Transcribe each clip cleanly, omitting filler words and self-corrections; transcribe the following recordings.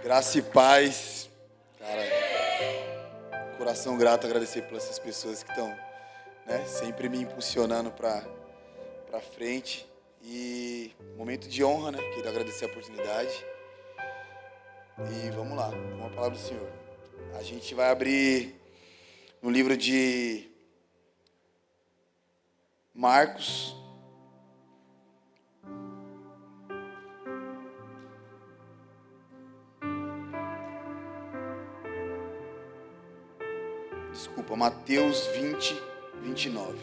Graça e paz. Cara, coração grato, agradecer por essas pessoas que estão, sempre me impulsionando para frente. E momento de honra, quero agradecer a oportunidade. E vamos lá, com a palavra do Senhor. A gente vai abrir no livro de Marcos. Mateus 20, 29.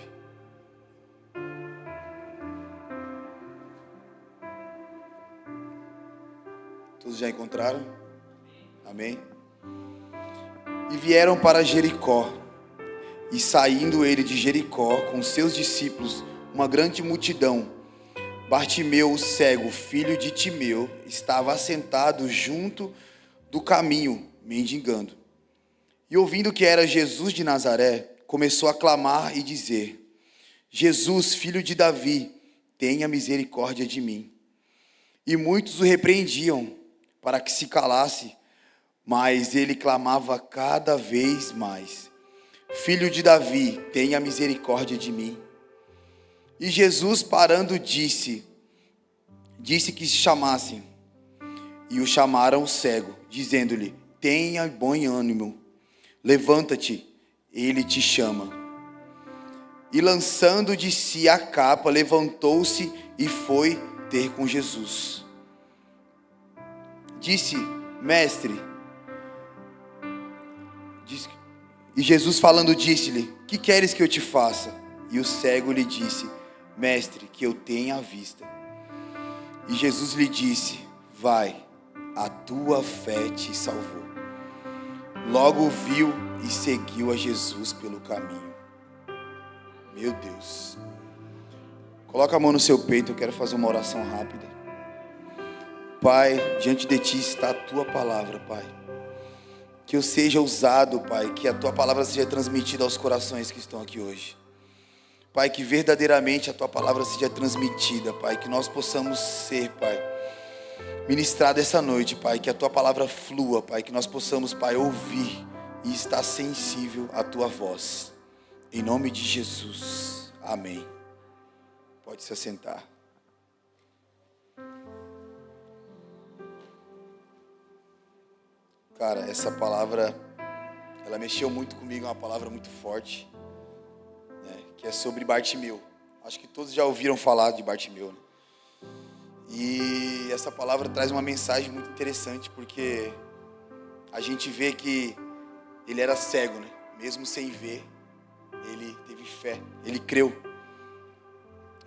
Todos já encontraram? Amém? E vieram para Jericó. E saindo ele de Jericó com seus discípulos, uma grande multidão, Bartimeu, o cego, filho de Timeu, estava assentado junto do caminho, mendigando. E ouvindo que era Jesus de Nazaré, começou a clamar e dizer: Jesus, filho de Davi, tenha misericórdia de mim. E muitos o repreendiam para que se calasse, mas ele clamava cada vez mais: Filho de Davi, tenha misericórdia de mim. E Jesus, parando, disse que se chamassem. E o chamaram o cego, dizendo-lhe: tenha bom ânimo, levanta-te, ele te chama. E lançando de si a capa, levantou-se e foi ter com Jesus. Disse: Mestre, e Jesus falando disse-lhe: que queres que eu te faça? E o cego lhe disse: Mestre, que eu tenha a vista. E Jesus lhe disse: vai, a tua fé te salvou. Logo viu e seguiu a Jesus pelo caminho. Meu Deus. Coloca a mão no seu peito, eu quero fazer uma oração rápida. Pai, diante de ti está a tua palavra, Pai. Que eu seja usado, Pai, que a tua palavra seja transmitida aos corações que estão aqui hoje. Pai, que verdadeiramente a tua palavra seja transmitida, Pai, que nós possamos ser, Pai, ministrado essa noite, Pai, que a tua palavra flua, Pai, que nós possamos, Pai, ouvir e estar sensível à tua voz. Em nome de Jesus, amém. Pode se assentar. Cara, essa palavra, ela mexeu muito comigo, é uma palavra muito forte, que é sobre Bartimeu. Acho que todos já ouviram falar de Bartimeu, E essa palavra traz uma mensagem muito interessante, porque a gente vê que ele era cego, Mesmo sem ver, ele teve fé, ele creu.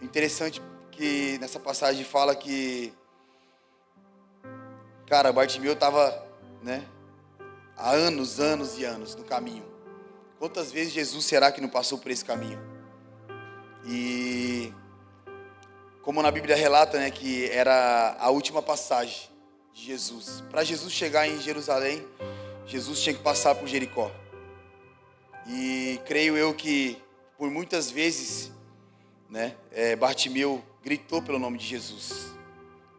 Interessante que nessa passagem fala que, cara, Bartimeu estava, há anos e anos no caminho. Quantas vezes Jesus será que não passou por esse caminho? E como na Bíblia relata, que era a última passagem de Jesus. Para Jesus chegar em Jerusalém, Jesus tinha que passar por Jericó. E creio eu que por muitas vezes, Bartimeu gritou pelo nome de Jesus,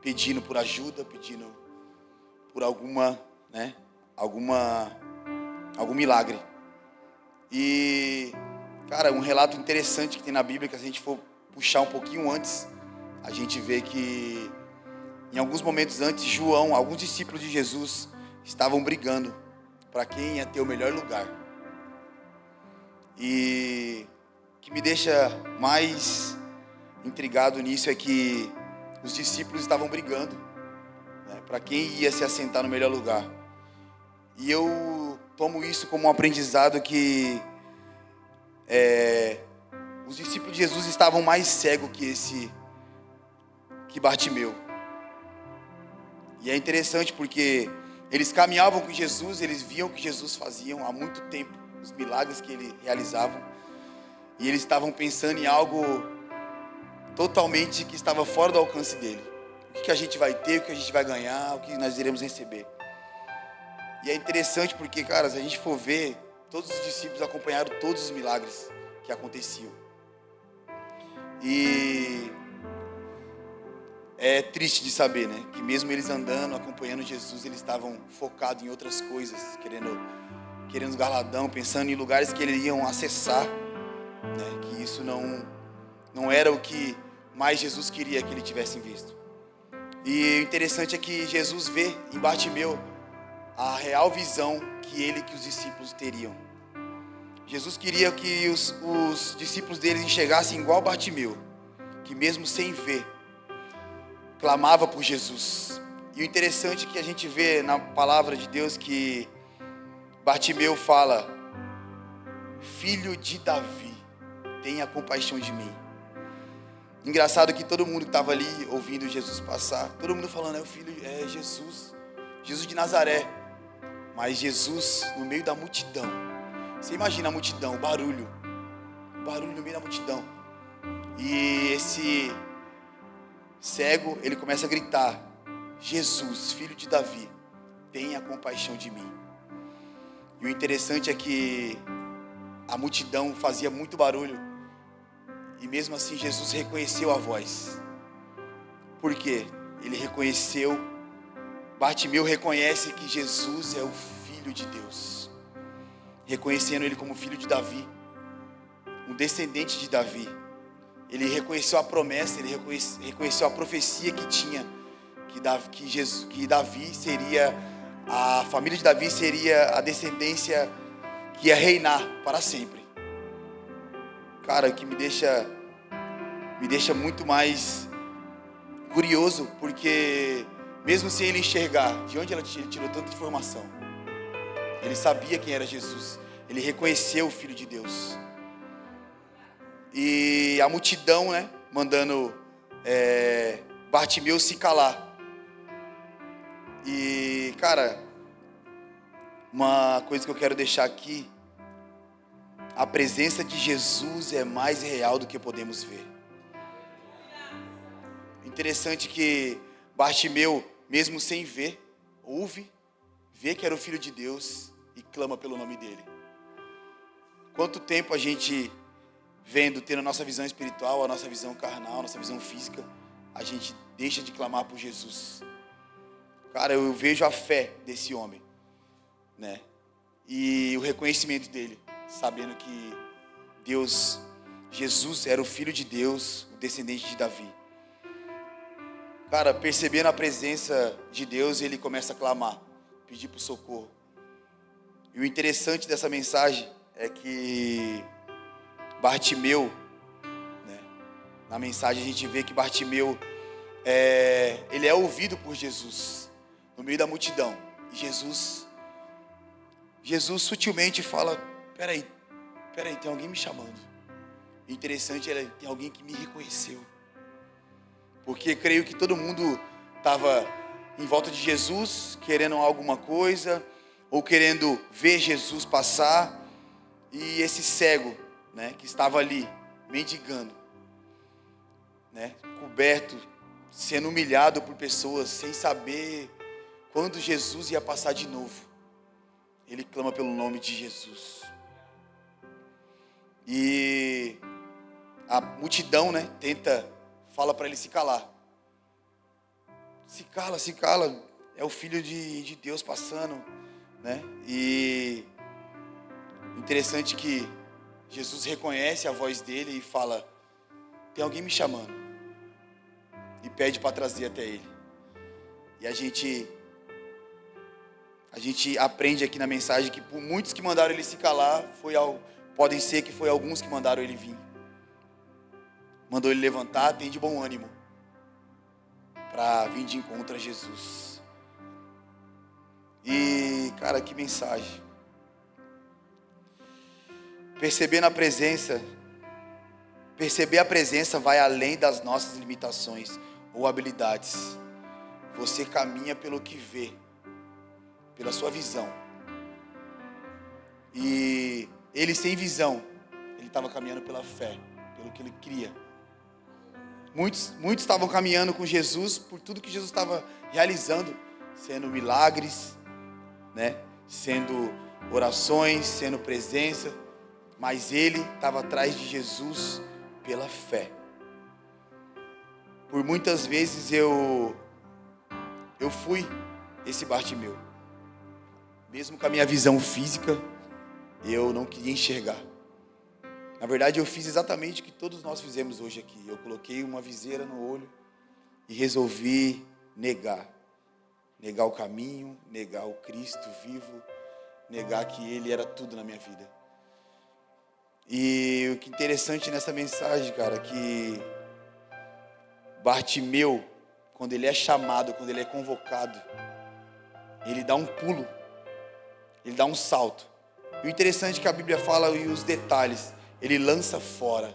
pedindo por ajuda, pedindo por algum milagre. E, cara, um relato interessante que tem na Bíblia, que a gente for puxar um pouquinho antes, a gente vê que em alguns momentos antes, alguns discípulos de Jesus estavam brigando para quem ia ter o melhor lugar. E o que me deixa mais intrigado nisso é que os discípulos estavam brigando, para quem ia se assentar no melhor lugar. E eu tomo isso como um aprendizado que os discípulos de Jesus estavam mais cegos que Bartimeu. E é interessante porque eles caminhavam com Jesus, eles viam o que Jesus fazia há muito tempo, os milagres que ele realizava, e eles estavam pensando em algo totalmente que estava fora do alcance dele. O que a gente vai ter, o que a gente vai ganhar, o que nós iremos receber. E é interessante porque, cara, se a gente for ver, todos os discípulos acompanharam todos os milagres que aconteciam. E é triste de saber, né? Que mesmo eles andando, acompanhando Jesus, eles estavam focados em outras coisas, querendo os galardão, pensando em lugares que eles iam acessar, né? Que isso não era o que mais Jesus queria que ele tivesse visto. E o interessante é que Jesus vê em Bartimeu a real visão que os discípulos teriam. Jesus queria que os discípulos deles enxergassem igual Bartimeu, que mesmo sem ver, clamava por Jesus. E o interessante é que a gente vê na palavra de Deus que Bartimeu fala: filho de Davi, tenha compaixão de mim. Engraçado que todo mundo que estava ali ouvindo Jesus passar, todo mundo falando, é Jesus de Nazaré. Mas Jesus no meio da multidão. Você imagina a multidão, o barulho no meio da multidão. E esse cego, ele começa a gritar: Jesus, filho de Davi, tenha compaixão de mim. E o interessante é que a multidão fazia muito barulho, e mesmo assim Jesus reconheceu a voz. Por quê? Ele reconheceu, Bartimeu reconhece que Jesus é o Filho de Deus, reconhecendo ele como filho de Davi, um descendente de Davi. Ele reconheceu a promessa, ele reconheceu a profecia que tinha, que Davi seria, a família de Davi seria a descendência que ia reinar para sempre. Cara, que me deixa muito mais curioso, porque mesmo sem ele enxergar, de onde ele tirou tanta informação? Ele sabia quem era Jesus, ele reconheceu o Filho de Deus. E a multidão, né, mandando Bartimeu se calar. E, cara, uma coisa que eu quero deixar aqui: a presença de Jesus é mais real do que podemos ver. Interessante que Bartimeu, mesmo sem ver, vê que era o Filho de Deus e clama pelo nome dele. Quanto tempo a gente tendo a nossa visão espiritual, a nossa visão carnal, a nossa visão física, a gente deixa de clamar por Jesus. Cara, eu vejo a fé desse homem, né? E o reconhecimento dele, sabendo que Jesus era o Filho de Deus, o descendente de Davi. Cara, percebendo a presença de Deus, ele começa a clamar, pedir por socorro. E o interessante dessa mensagem é que Bartimeu, né, na mensagem a gente vê que Bartimeu, ele é ouvido por Jesus, no meio da multidão. E Jesus sutilmente fala: peraí, tem alguém me chamando. O interessante é que tem alguém que me reconheceu. Porque creio que todo mundo estava em volta de Jesus, querendo alguma coisa, ou querendo ver Jesus passar. E esse cego, né, que estava ali, mendigando, né, coberto, sendo humilhado por pessoas, sem saber quando Jesus ia passar de novo, ele clama pelo nome de Jesus. E a multidão, né, fala para ele se calar. Se cala, é o Filho de Deus passando, né? E interessante que Jesus reconhece a voz dele e fala: tem alguém me chamando, e pede para trazer até ele. E a gente aprende aqui na mensagem que por muitos que mandaram ele se calar, podem ser que foi alguns que mandaram ele vir. Mandou ele levantar, tem de bom ânimo, para vir de encontro a Jesus. E, cara, que mensagem. Perceber a presença vai além das nossas limitações ou habilidades. Você caminha pelo que vê, pela sua visão. E ele sem visão, ele estava caminhando pela fé, pelo que ele cria. Muitos estavam caminhando com Jesus por tudo que Jesus estava realizando, sendo milagres, né? Sendo orações, sendo presença. Mas ele estava atrás de Jesus pela fé. por muitas vezes eu fui esse Bartimeu. Mesmo com a minha visão física, eu não queria enxergar. Na verdade, eu fiz exatamente o que todos nós fizemos hoje aqui. Eu coloquei uma viseira no olho e resolvi negar. Negar o caminho, negar o Cristo vivo, negar que Ele era tudo na minha vida. E o que é interessante nessa mensagem, cara, que Bartimeu, quando ele é chamado, quando ele é convocado, ele dá um pulo, ele dá um salto. E o interessante é que a Bíblia fala e os detalhes, ele lança fora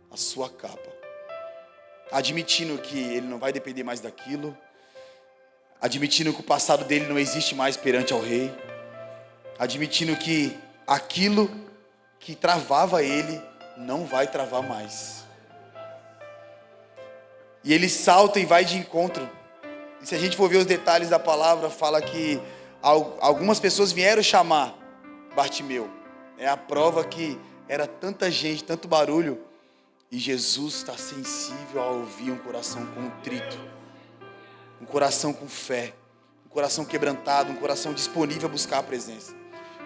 a sua capa, admitindo que ele não vai depender mais daquilo, admitindo que o passado dele não existe mais perante ao rei, admitindo que aquilo que travava ele não vai travar mais. E ele salta e vai de encontro. E se a gente for ver os detalhes da palavra, fala que algumas pessoas vieram chamar Bartimeu. É a prova que era tanta gente, tanto barulho, e Jesus está sensível a ouvir um coração contrito, um coração com fé, um coração quebrantado, um coração disponível a buscar a presença,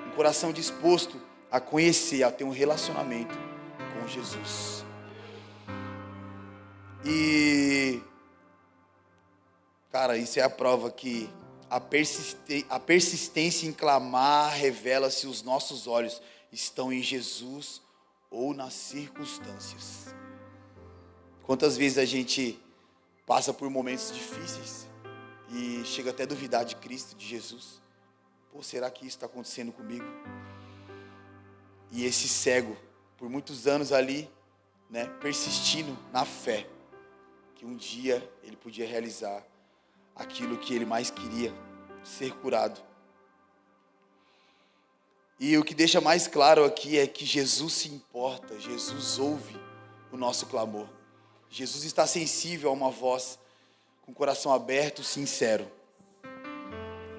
um coração disposto a conhecer, a ter um relacionamento com Jesus. E, cara, isso é a prova que a persistência em clamar revela se os nossos olhos estão em Jesus ou nas circunstâncias. Quantas vezes a gente passa por momentos difíceis e chega até a duvidar de Cristo, de Jesus. Pô, será que isso está acontecendo comigo? E esse cego, por muitos anos ali, né, persistindo na fé, que um dia ele podia realizar aquilo que ele mais queria, ser curado. E o que deixa mais claro aqui é que Jesus se importa, Jesus ouve o nosso clamor. Jesus está sensível a uma voz com o coração aberto, sincero.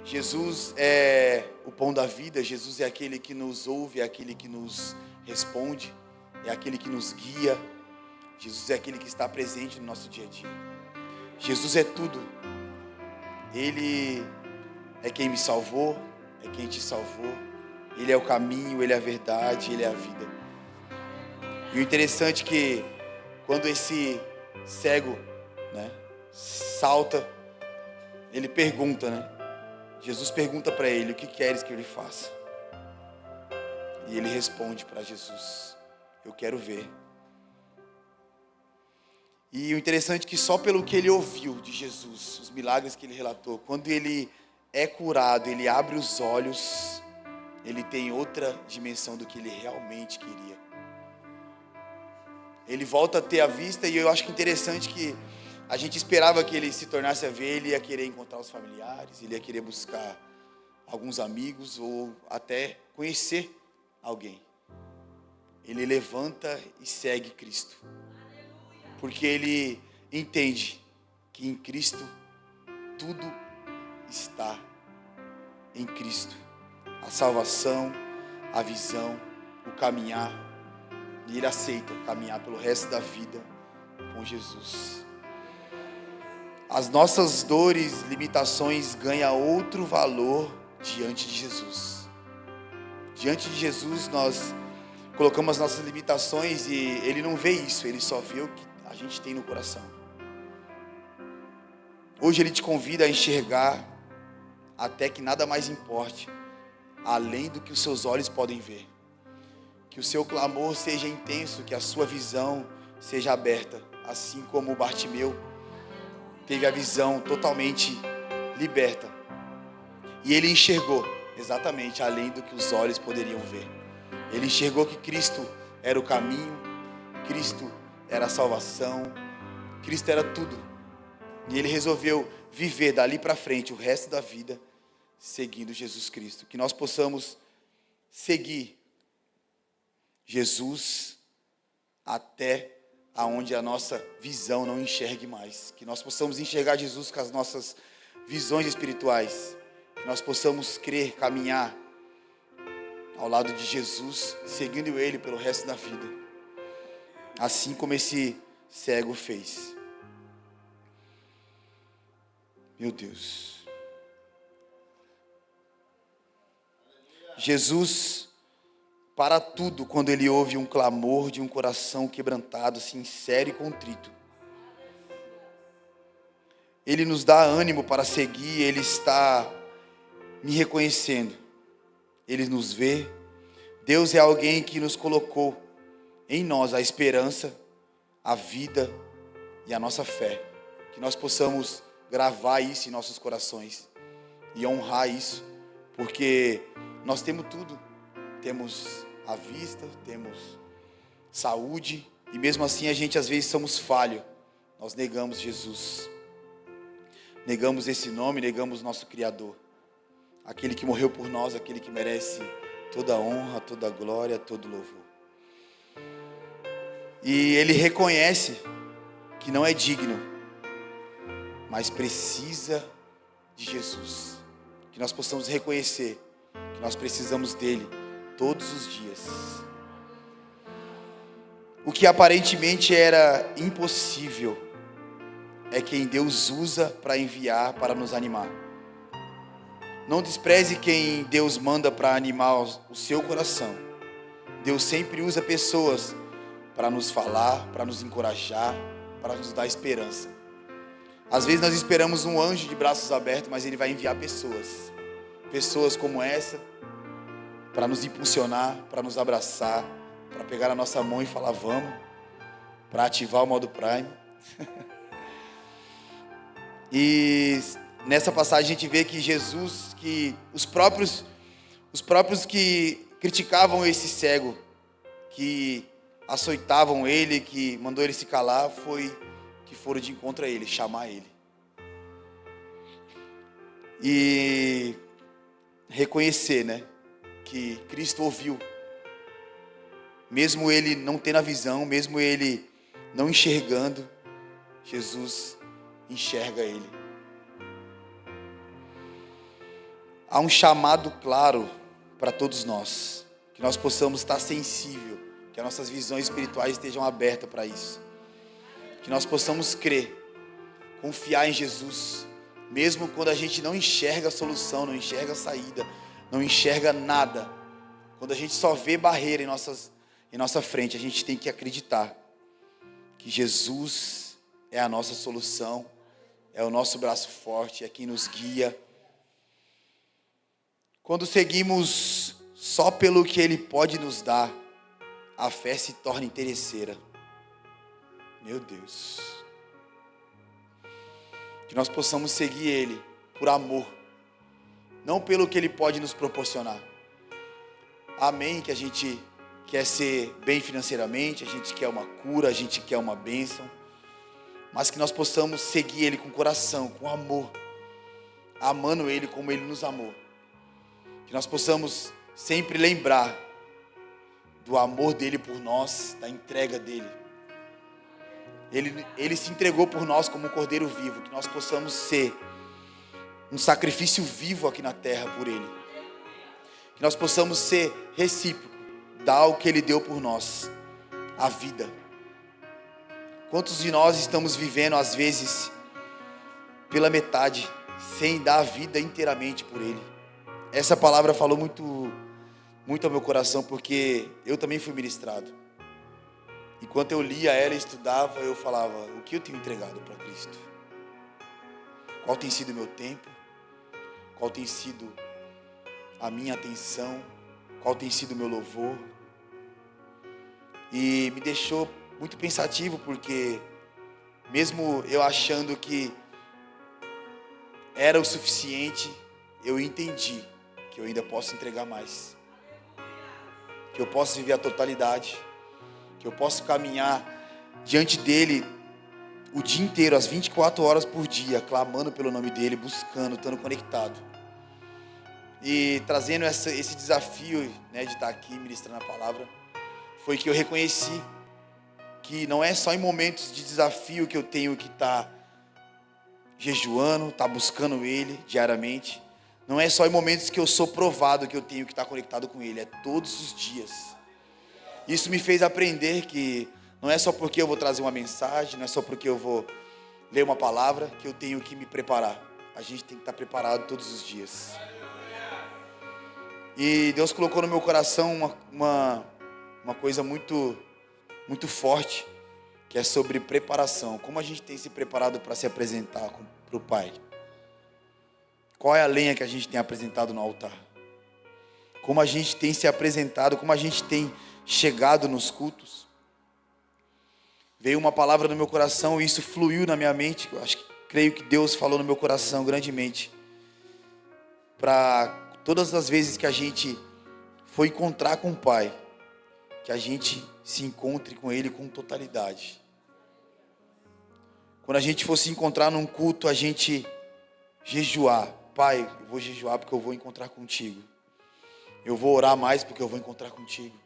Jesus é o pão da vida, Jesus é aquele que nos ouve, é aquele que nos responde, é aquele que nos guia. Jesus é aquele que está presente no nosso dia a dia. Jesus é tudo. Ele é quem me salvou, é quem te salvou. Ele é o caminho, Ele é a verdade, Ele é a vida. E o interessante é que quando esse cego, né, salta, ele pergunta, né? Jesus pergunta para ele: o que queres que eu lhe faça? E ele responde para Jesus: eu quero ver. E o interessante é que só pelo que ele ouviu de Jesus, os milagres que ele relatou, quando ele é curado, ele abre os olhos, ele tem outra dimensão do que ele realmente queria. Ele volta a ter a vista, e eu acho que interessante que a gente esperava que ele se tornasse a ver, ele ia querer encontrar os familiares, ele ia querer buscar alguns amigos ou até conhecer alguém. Ele levanta e segue Cristo, porque ele entende que em Cristo tudo está em Cristo. A salvação, a visão, o caminhar, e ele aceita caminhar pelo resto da vida com Jesus. As nossas dores, limitações ganham outro valor diante de Jesus. Diante de Jesus nós colocamos as nossas limitações e Ele não vê isso, Ele só vê o que a gente tem no coração. Hoje Ele te convida a enxergar até que nada mais importe, além do que os seus olhos podem ver. Que o seu clamor seja intenso, que a sua visão seja aberta, assim como o Bartimeu teve a visão totalmente liberta. E ele enxergou exatamente além do que os olhos poderiam ver. Ele enxergou que Cristo era o caminho, Cristo era a salvação, Cristo era tudo. E ele resolveu viver dali para frente o resto da vida seguindo Jesus Cristo. Que nós possamos seguir Jesus até aonde a nossa visão não enxergue mais. Que nós possamos enxergar Jesus com as nossas visões espirituais. Que nós possamos crer, caminhar ao lado de Jesus, seguindo Ele pelo resto da vida. Assim como esse cego fez. Meu Deus. Jesus para tudo quando ele ouve um clamor de um coração quebrantado, sincero e contrito. Ele nos dá ânimo para seguir, ele está me reconhecendo. Ele nos vê. Deus é alguém que nos colocou em nós a esperança, a vida e a nossa fé. Que nós possamos gravar isso em nossos corações e honrar isso, porque nós temos tudo. Temos a vista, temos saúde, e mesmo assim a gente às vezes somos falhos. Nós negamos Jesus, negamos esse nome, negamos nosso Criador, aquele que morreu por nós, aquele que merece toda a honra, toda a glória, todo louvor. E ele reconhece que não é digno, mas precisa de Jesus. Que nós possamos reconhecer que nós precisamos dele todos os dias. O que aparentemente era impossível é quem Deus usa para enviar, para nos animar. Não despreze quem Deus manda para animar o seu coração. Deus sempre usa pessoas para nos falar, para nos encorajar, para nos dar esperança. Às vezes nós esperamos um anjo de braços abertos, mas ele vai enviar pessoas. Pessoas como essa, para nos impulsionar, para nos abraçar, para pegar a nossa mão e falar vamos, para ativar o modo Prime. E nessa passagem a gente vê que Jesus, que os próprios que criticavam esse cego, que açoitavam ele, que mandou ele se calar, que foram de encontro a ele, chamar ele. E reconhecer, né, que Cristo ouviu, mesmo ele não tendo a visão, mesmo ele não enxergando, Jesus enxerga ele. Há um chamado claro para todos nós, que nós possamos estar sensível, que as nossas visões espirituais estejam abertas para isso, que nós possamos crer, confiar em Jesus, mesmo quando a gente não enxerga a solução, não enxerga a saída, não enxerga nada. Quando a gente só vê barreira em nossa frente, a gente tem que acreditar que Jesus é a nossa solução, é o nosso braço forte, é quem nos guia. Quando seguimos só pelo que Ele pode nos dar, a fé se torna interesseira. Meu Deus. Que nós possamos seguir Ele por amor, não pelo que Ele pode nos proporcionar. Amém, que a gente quer ser bem financeiramente, a gente quer uma cura, a gente quer uma bênção, mas que nós possamos seguir Ele com coração, com amor, amando Ele como Ele nos amou. Que nós possamos sempre lembrar do amor dEle por nós, da entrega dEle. Ele se entregou por nós como um cordeiro vivo, que nós possamos ser um sacrifício vivo aqui na terra por Ele. Que nós possamos ser recíproco, dar o que Ele deu por nós, a vida. Quantos de nós estamos vivendo às vezes pela metade, sem dar a vida inteiramente por Ele? Essa palavra falou muito ao meu coração, porque eu também fui ministrado. Enquanto eu lia ela e estudava, eu falava, o que eu tenho entregado para Cristo? Qual tem sido o meu tempo? Qual tem sido a minha atenção? Qual tem sido o meu louvor? E me deixou muito pensativo, porque mesmo eu achando que era o suficiente, eu entendi que eu ainda posso entregar mais, que eu posso viver a totalidade, que eu posso caminhar diante dEle o dia inteiro, as 24 horas por dia, clamando pelo nome dEle, buscando, estando conectado. E trazendo esse desafio, né, de estar aqui ministrando a palavra, foi que eu reconheci que não é só em momentos de desafio que eu tenho que estar jejuando, estar buscando Ele diariamente. Não é só em momentos que eu sou provado que eu tenho que estar conectado com Ele, é todos os dias. Isso me fez aprender que não é só porque eu vou trazer uma mensagem, não é só porque eu vou ler uma palavra que eu tenho que me preparar. a gente tem que estar preparado todos os dias. E Deus colocou no meu coração uma coisa muito, muito forte, que é sobre preparação. Como a gente tem se preparado para se apresentar para o Pai? Qual é a lenha que a gente tem apresentado no altar? Como a gente tem se apresentado, como a gente tem chegado nos cultos? Veio uma palavra no meu coração e isso fluiu na minha mente. Creio que Deus falou no meu coração grandemente. Para todas as vezes que a gente for encontrar com o Pai, que a gente se encontre com Ele com totalidade. Quando a gente for se encontrar num culto, a gente jejuar. Pai, eu vou jejuar porque eu vou encontrar contigo. Eu vou orar mais porque eu vou encontrar contigo.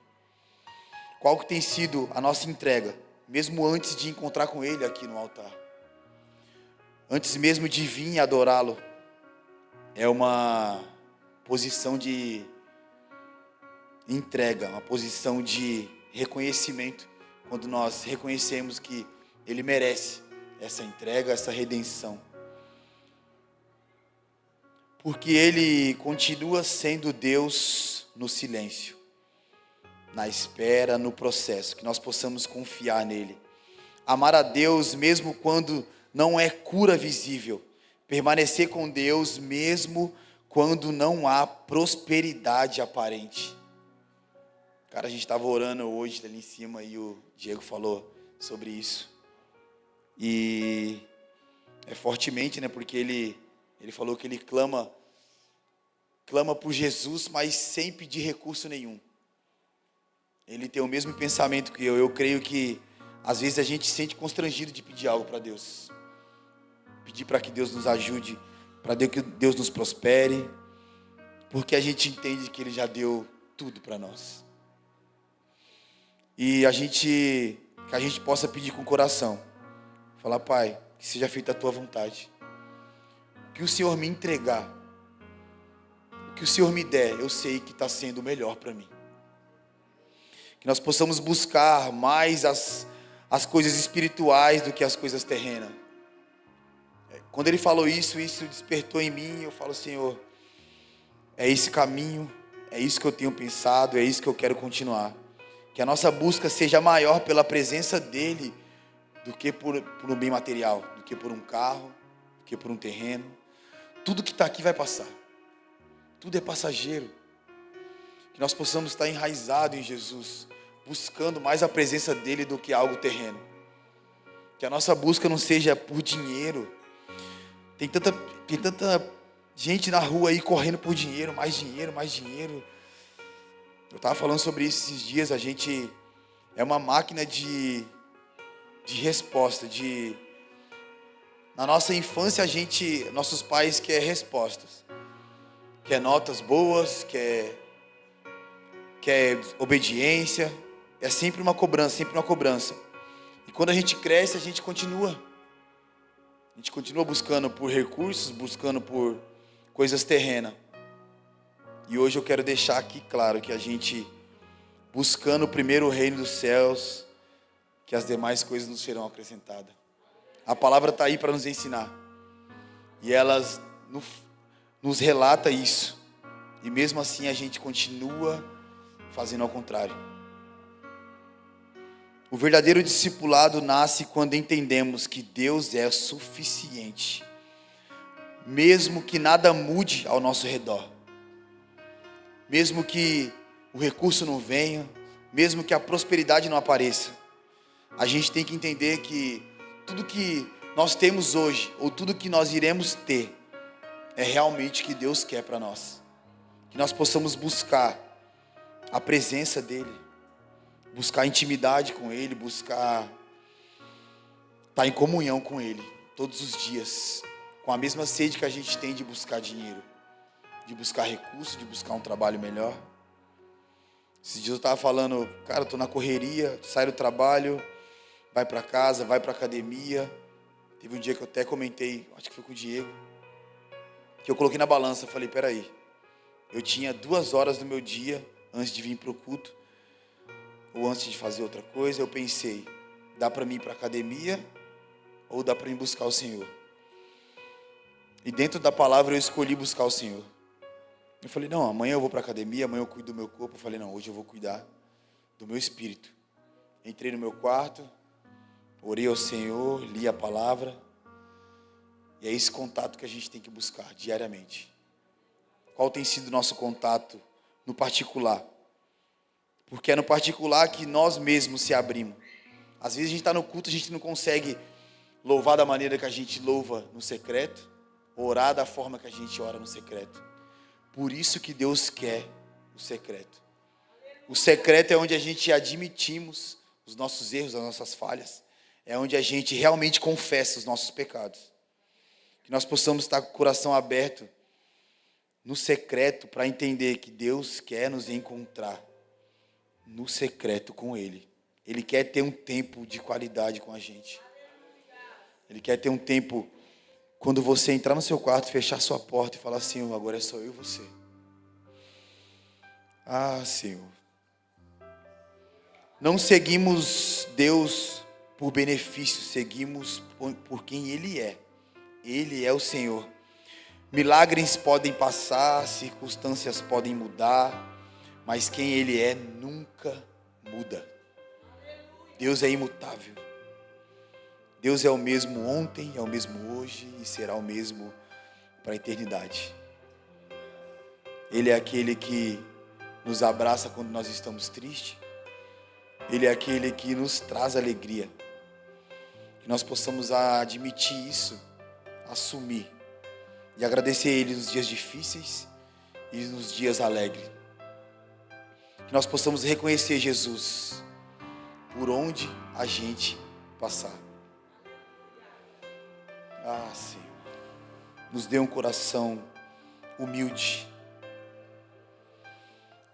Qual que tem sido a nossa entrega, mesmo antes de encontrar com Ele aqui no altar? Antes mesmo de vir adorá-lo, é uma posição de entrega, uma posição de reconhecimento, quando nós reconhecemos que Ele merece essa entrega, essa redenção. Porque Ele continua sendo Deus no silêncio, na espera, no processo, que nós possamos confiar nele. Amar a Deus mesmo quando não é cura visível. Permanecer com Deus mesmo quando não há prosperidade aparente. Cara, a gente estava orando hoje ali em cima e o Diego falou sobre isso. E é fortemente, né? Porque ele falou que ele clama por Jesus, mas sem pedir recurso nenhum. Ele tem o mesmo pensamento que eu. Eu creio que às vezes a gente se sente constrangido de pedir algo para Deus. Pedir para que Deus nos ajude, para que Deus nos prospere, porque a gente entende que Ele já deu tudo para nós. E que a gente possa pedir com o coração. Falar, Pai, que seja feita a Tua vontade. O que o Senhor me entregar, o que o Senhor me der, eu sei que está sendo o melhor para mim. Que nós possamos buscar mais as coisas espirituais do que as coisas terrenas. Quando Ele falou isso despertou em mim. Eu falo, Senhor, é esse caminho, é isso que eu tenho pensado, é isso que eu quero continuar. Que a nossa busca seja maior pela presença dEle do que por um bem material, do que por um carro, do que por um terreno. Tudo que está aqui vai passar. Tudo é passageiro. Que nós possamos estar enraizados em Jesus, buscando mais a presença dEle do que algo terreno. Que a nossa busca não seja por dinheiro. Tem tanta gente na rua aí correndo por dinheiro, mais dinheiro, mais dinheiro. Eu estava falando sobre isso esses dias. A gente é uma máquina de resposta. Na nossa infância, nossos pais querem respostas. Quer notas boas, quer obediência. É sempre uma cobrança, sempre uma cobrança. E quando a gente cresce, a gente continua. A gente continua buscando por recursos, buscando por coisas terrenas. E hoje eu quero deixar aqui claro que a gente, buscando primeiro o reino dos céus, que as demais coisas nos serão acrescentadas. A palavra está aí para nos ensinar. E elas nos relata isso. E mesmo assim a gente continua fazendo ao contrário. O verdadeiro discipulado nasce quando entendemos que Deus é suficiente, mesmo que nada mude ao nosso redor, mesmo que o recurso não venha, mesmo que a prosperidade não apareça. A gente tem que entender que tudo que nós temos hoje, ou tudo que nós iremos ter, é realmente o que Deus quer para nós. Que nós possamos buscar a presença dEle, buscar intimidade com Ele, buscar estar em comunhão com Ele todos os dias, com a mesma sede que a gente tem de buscar dinheiro, de buscar recursos, de buscar um trabalho melhor. Esses dias eu estava falando, cara, eu estou na correria, saio do trabalho, vai para casa, vai para academia. Teve um dia que eu até comentei, acho que foi com o Diego, que eu coloquei na balança, falei, peraí, eu tinha 2 horas do meu dia antes de vir para o culto, ou antes de fazer outra coisa. Eu pensei, dá para mim ir para a academia ou dá para mim buscar o Senhor? E dentro da palavra eu escolhi buscar o Senhor. Eu falei, não, amanhã eu vou para a academia, amanhã eu cuido do meu corpo. Eu falei, não, hoje eu vou cuidar do meu espírito. Entrei no meu quarto, orei ao Senhor, li a palavra. E é esse contato que a gente tem que buscar diariamente. Qual tem sido o nosso contato no particular? Porque é no particular que nós mesmos se abrimos. Às vezes a gente está no culto, a gente não consegue louvar da maneira que a gente louva no secreto, orar da forma que a gente ora no secreto. Por isso que Deus quer o secreto. O secreto é onde a gente admitimos os nossos erros, as nossas falhas. É onde a gente realmente confessa os nossos pecados. Que nós possamos estar com o coração aberto no secreto para entender que Deus quer nos encontrar no secreto com Ele. Ele quer ter um tempo de qualidade com a gente. Ele quer ter um tempo quando você entrar no seu quarto, fechar sua porta e falar, Senhor, agora é só eu e você. Ah, Senhor. Não seguimos Deus por benefício, seguimos por quem Ele é. Ele é o Senhor. Milagres podem passar, circunstâncias podem mudar, mas quem Ele é nunca muda. Deus é imutável. Deus é o mesmo ontem, é o mesmo hoje e será o mesmo para a eternidade. Ele é aquele que nos abraça quando nós estamos tristes. Ele é aquele que nos traz alegria. Que nós possamos admitir isso, assumir e agradecer a Ele nos dias difíceis e nos dias alegres. Que nós possamos reconhecer Jesus por onde a gente passar. Ah, Senhor, nos dê um coração humilde.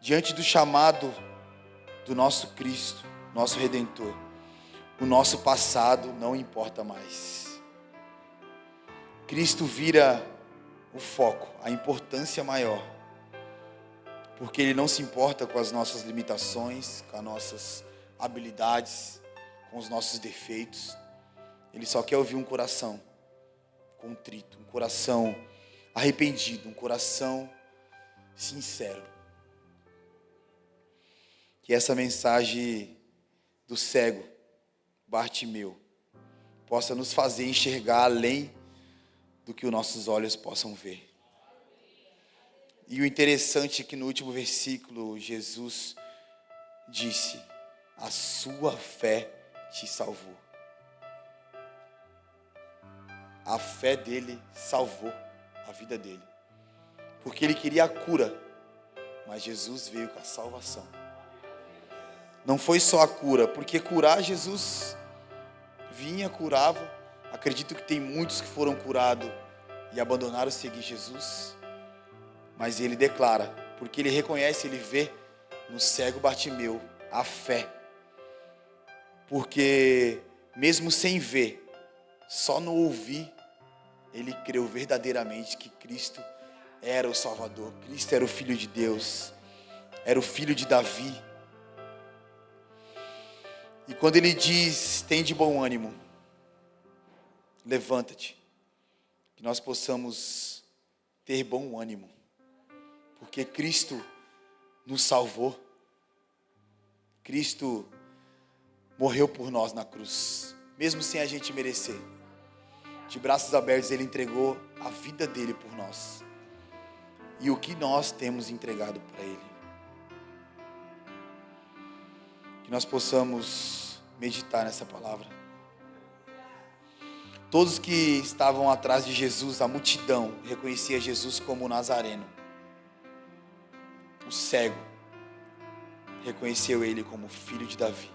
Diante do chamado do nosso Cristo, nosso Redentor, o nosso passado não importa mais. Cristo vira o foco, a importância maior, porque Ele não se importa com as nossas limitações, com as nossas habilidades, com os nossos defeitos. Ele só quer ouvir um coração contrito, um coração arrependido, um coração sincero. Que essa mensagem do cego Bartimeu possa nos fazer enxergar além do que os nossos olhos possam ver. E o interessante é que no último versículo Jesus disse: a sua fé te salvou. A fé dele salvou a vida dele. Porque ele queria a cura, mas Jesus veio com a salvação. Não foi só a cura, porque curar Jesus vinha, curava. Acredito que tem muitos que foram curados e abandonaram seguir Jesus. Mas ele declara, porque ele reconhece, ele vê no cego Bartimeu a fé. Porque mesmo sem ver, só no ouvir, ele creu verdadeiramente que Cristo era o Salvador. Cristo era o Filho de Deus, era o Filho de Davi. E quando ele diz, tem de bom ânimo, levanta-te, que nós possamos ter bom ânimo, porque Cristo nos salvou, Cristo morreu por nós na cruz, mesmo sem a gente merecer. De braços abertos Ele entregou a vida dele por nós, e o que nós temos entregado para Ele. Que nós possamos meditar nessa palavra. Todos que estavam atrás de Jesus, a multidão, reconhecia Jesus como Nazareno. O cego reconheceu Ele como filho de Davi.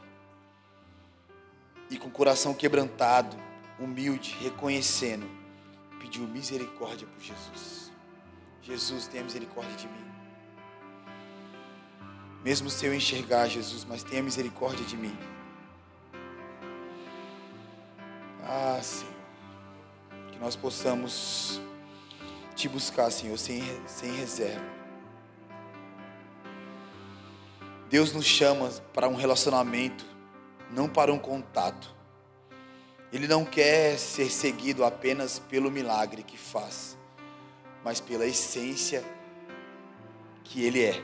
E com o coração quebrantado, humilde, reconhecendo, pediu misericórdia por Jesus. Jesus, tenha misericórdia de mim. Mesmo sem eu enxergar, Jesus, mas tenha misericórdia de mim. Ah, Senhor, que nós possamos te buscar, Senhor, sem reserva. Deus nos chama para um relacionamento, não para um contato. Ele não quer ser seguido apenas pelo milagre que faz, mas pela essência que Ele é,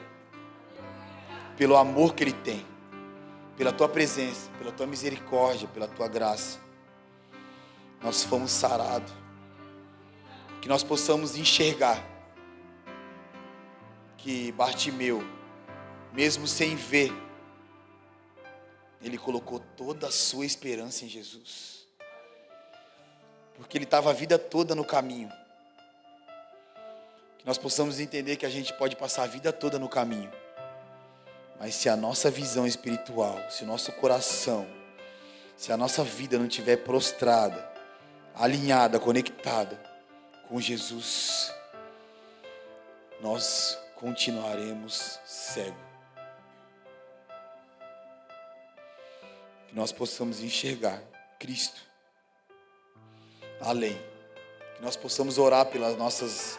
pelo amor que Ele tem, pela Tua presença, pela Tua misericórdia, pela Tua graça. Nós fomos sarados. Que nós possamos enxergar que Bartimeu, mesmo sem ver, ele colocou toda a sua esperança em Jesus, porque ele estava a vida toda no caminho. Que nós possamos entender que a gente pode passar a vida toda no caminho, mas se a nossa visão espiritual, se o nosso coração, se a nossa vida não estiver prostrada, alinhada, conectada com Jesus, nós continuaremos cegos. Que nós possamos enxergar Cristo além. Que nós possamos orar pelas nossas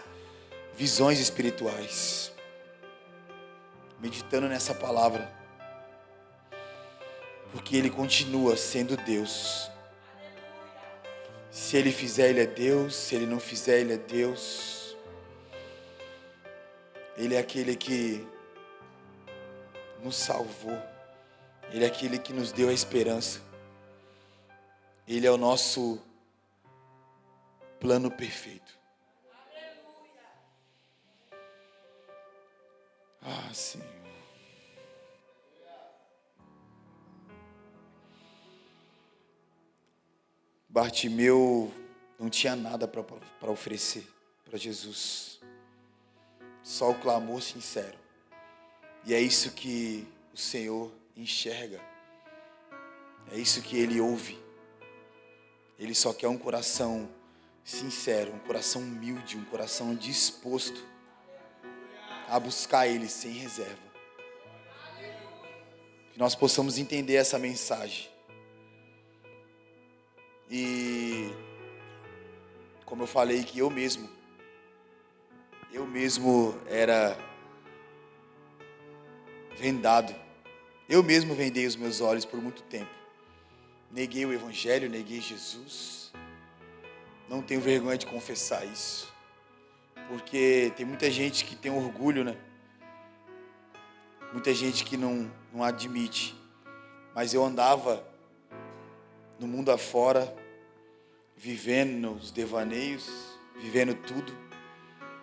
visões espirituais, meditando nessa palavra, porque Ele continua sendo Deus. Se Ele fizer, Ele é Deus. Se Ele não fizer, Ele é Deus. Ele é aquele que nos salvou. Ele é aquele que nos deu a esperança. Ele é o nosso plano perfeito. Ah, Senhor. Bartimeu não tinha nada para oferecer para Jesus, só o clamor sincero. E é isso que o Senhor enxerga, é isso que Ele ouve. Ele só quer um coração sincero, um coração humilde, um coração disposto a buscar Ele sem reserva. Que nós possamos entender essa mensagem. E como eu falei que eu mesmo era vendado. Eu mesmo vendei os meus olhos por muito tempo. Neguei o Evangelho, neguei Jesus. Não tenho vergonha de confessar isso. Porque tem muita gente que tem orgulho, né? Muita gente que não admite. Mas eu andava no mundo afora, vivendo os devaneios, vivendo tudo.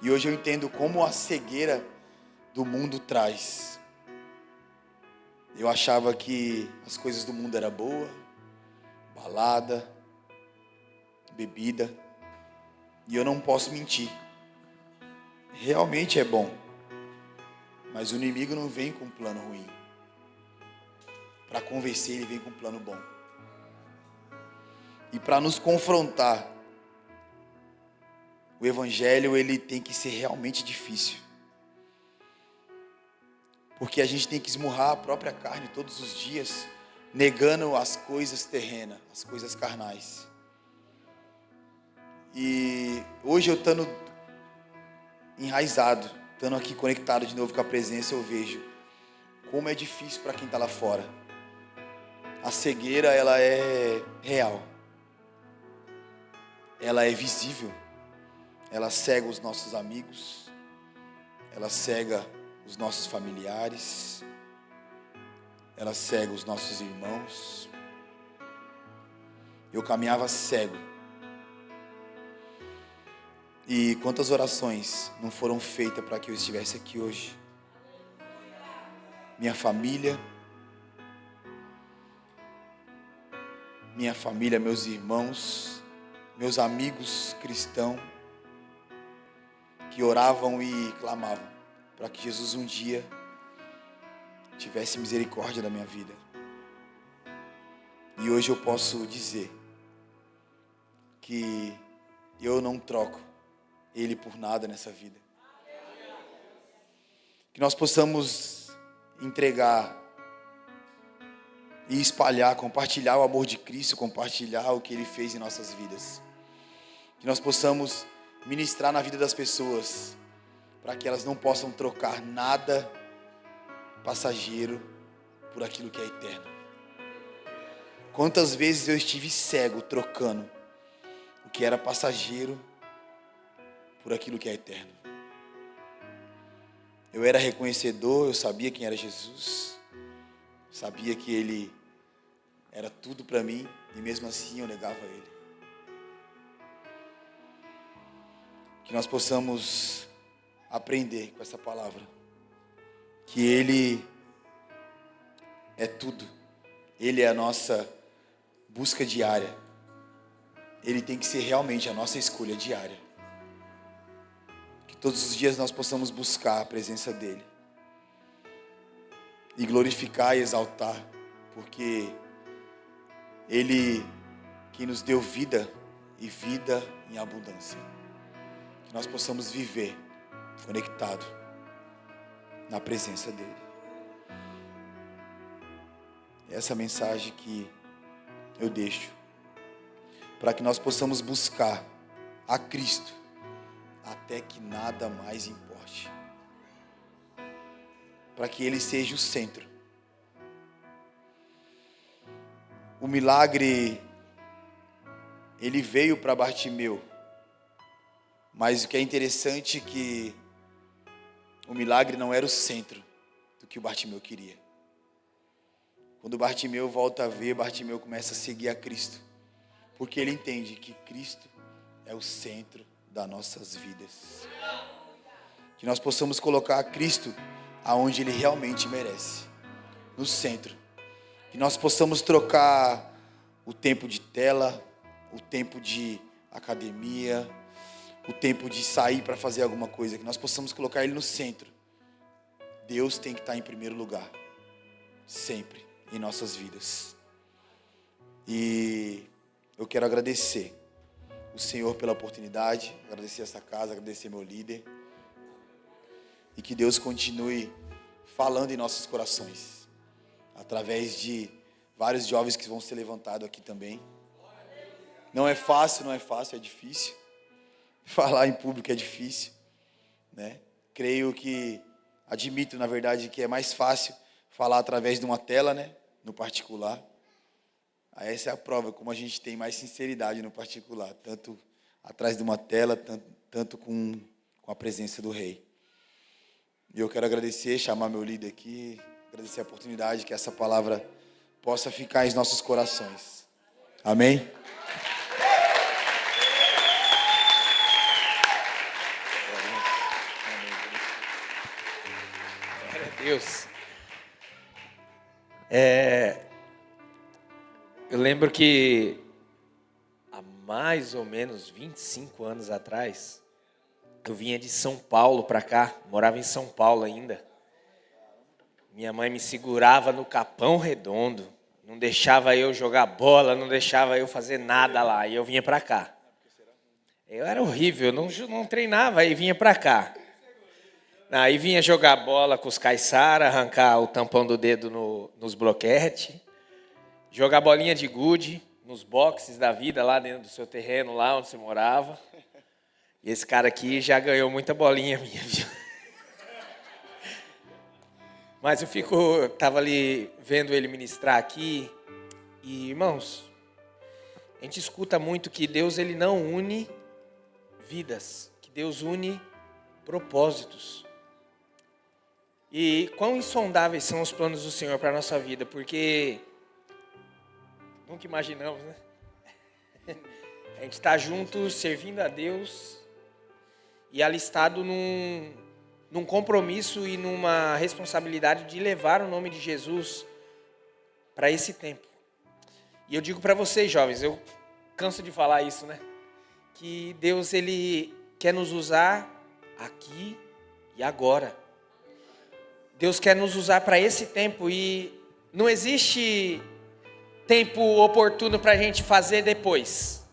E hoje eu entendo como a cegueira do mundo traz. Eu achava que as coisas do mundo eram boas, balada, bebida. E eu não posso mentir. Realmente é bom. Mas o inimigo não vem com um plano ruim. Para convencer, ele vem com um plano bom. E para nos confrontar, o Evangelho ele tem que ser realmente difícil. Porque a gente tem que esmurrar a própria carne todos os dias, negando as coisas terrenas, as coisas carnais. E hoje eu estando enraizado, estando aqui conectado de novo com a presença, eu vejo como é difícil para quem está lá fora. A cegueira, ela é real. Ela é visível. Ela cega os nossos amigos. Ela cega os nossos familiares. Ela cega os nossos irmãos. Eu caminhava cego. E quantas orações não foram feitas para que eu estivesse aqui hoje? Minha família, meus irmãos, meus amigos cristãos, que oravam e clamavam para que Jesus um dia tivesse misericórdia da minha vida. E hoje eu posso dizer que eu não troco Ele por nada nessa vida. Que nós possamos entregar e espalhar, compartilhar o amor de Cristo, compartilhar o que Ele fez em nossas vidas. Que nós possamos ministrar na vida das pessoas, para que elas não possam trocar nada passageiro por aquilo que é eterno. Quantas vezes eu estive cego trocando o que era passageiro por aquilo que é eterno. Eu era reconhecedor, eu sabia quem era Jesus, sabia que Ele era tudo para mim, e mesmo assim eu negava Ele. Que nós possamos aprender com essa palavra, que Ele é tudo, Ele é a nossa busca diária, Ele tem que ser realmente a nossa escolha diária. Que todos os dias nós possamos buscar a presença dEle e glorificar e exaltar, porque Ele que nos deu vida e vida em abundância. Que nós possamos viver conectado na presença dEle. Essa mensagem que eu deixo, para que nós possamos buscar a Cristo até que nada mais importe, para que Ele seja o centro. O milagre, ele veio para Bartimeu, mas o que é interessante é que o milagre não era o centro do que o Bartimeu queria. Quando Bartimeu volta a ver, Bartimeu começa a seguir a Cristo, porque ele entende que Cristo é o centro das nossas vidas. Que nós possamos colocar a Cristo aonde Ele realmente merece, no centro. Que nós possamos trocar o tempo de tela, o tempo de academia, o tempo de sair para fazer alguma coisa, que nós possamos colocar Ele no centro. Deus tem que estar em primeiro lugar, sempre, em nossas vidas. E eu quero agradecer o Senhor pela oportunidade, agradecer essa casa, agradecer meu líder. E que Deus continue falando em nossos corações, através de vários jovens que vão ser levantados aqui também. Não é fácil, é difícil. Falar em público é difícil, né? Creio que, admito na verdade que é mais fácil falar através de uma tela, né? No particular. Essa é a prova, como a gente tem mais sinceridade no particular, tanto atrás de uma tela, tanto com a presença do Rei. E eu quero agradecer, chamar meu líder aqui, agradecer a oportunidade, que essa palavra possa ficar em nossos corações. Amém? Glória a Deus. Eu lembro que há mais ou menos 25 anos atrás, eu vinha de São Paulo para cá, morava em São Paulo ainda. Minha mãe me segurava no Capão Redondo, não deixava eu jogar bola, não deixava eu fazer nada lá, e eu vinha para cá. Eu era horrível, não treinava, aí vinha para cá. Aí vinha jogar bola com os caiçara, arrancar o tampão do dedo nos bloquetes, jogar bolinha de gude nos boxes da vida, lá dentro do seu terreno, lá onde você morava. E esse cara aqui já ganhou muita bolinha minha, viu? Mas eu estava ali vendo ele ministrar aqui. E, irmãos, a gente escuta muito que Deus ele não une vidas, que Deus une propósitos. E quão insondáveis são os planos do Senhor para a nossa vida, porque nunca imaginamos, né? A gente está junto, servindo a Deus e alistado num compromisso e numa responsabilidade de levar o nome de Jesus para esse tempo. E eu digo para vocês, jovens, eu canso de falar isso, né? Que Deus, Ele quer nos usar aqui e agora. Deus quer nos usar para esse tempo e não existe tempo oportuno para a gente fazer depois.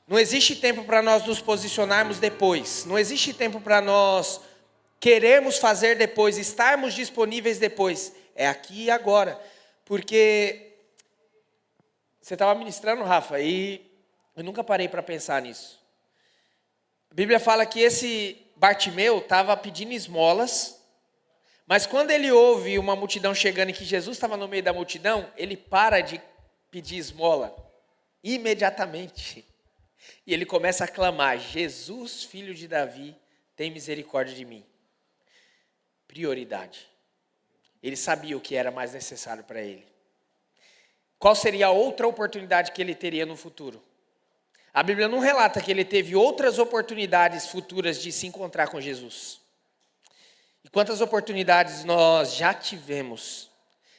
Não existe tempo para nós nos posicionarmos depois. Não existe tempo para nós querermos fazer depois, estarmos disponíveis depois. É aqui e agora. Porque você estava ministrando, Rafa, e eu nunca parei para pensar nisso. A Bíblia fala que esse Bartimeu estava pedindo esmolas, mas quando ele ouve uma multidão chegando e que Jesus estava no meio da multidão, ele para de pedir esmola imediatamente. E ele começa a clamar: Jesus, filho de Davi, tem misericórdia de mim. Prioridade. Ele sabia o que era mais necessário para ele. Qual seria a outra oportunidade que ele teria no futuro? A Bíblia não relata que ele teve outras oportunidades futuras de se encontrar com Jesus. E quantas oportunidades nós já tivemos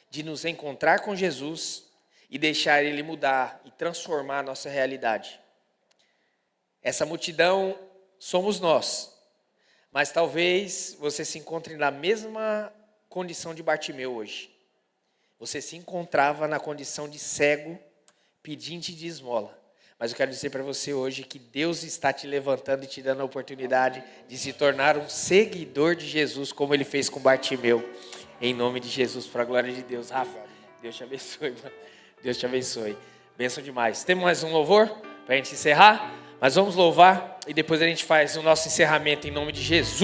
de nos encontrar com Jesus e deixar Ele mudar e transformar a nossa realidade? Essa multidão somos nós, mas talvez você se encontre na mesma condição de Bartimeu hoje. Você se encontrava na condição de cego, pedinte de esmola. Mas eu quero dizer para você hoje que Deus está te levantando e te dando a oportunidade de se tornar um seguidor de Jesus, como Ele fez com Bartimeu. Em nome de Jesus, para a glória de Deus. Rafa, Deus te abençoe, mano. Deus te abençoe. Bênção demais. Temos mais um louvor para a gente encerrar? Mas vamos louvar e depois a gente faz o nosso encerramento em nome de Jesus.